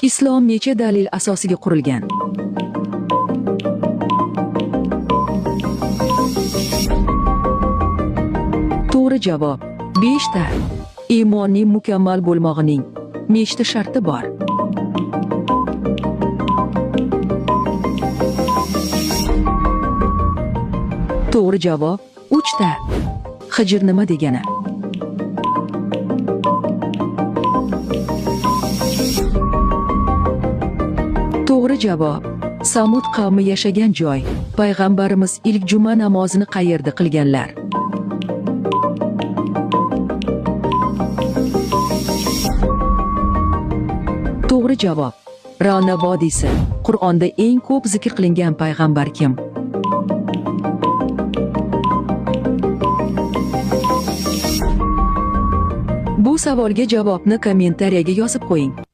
Islom necha dalil asosiga qurilgan? To'g'ri javob 5 ta. Iymonning mukammal bo'lmog'ining nechta sharti bor? To'g'ri javob 3 ta. Hijr nima degani? To'g'ri javob Samud qavmi yashagan joy. Payg'ambarimiz ilk juma namozini qayerda qilganlar? To'g'ri javob Ra'no vodiysi. Qur'onda eng ko'p zikr qilingan payg'ambar kim? Bu savolga javobni kommentariyaga yozib qo'ying.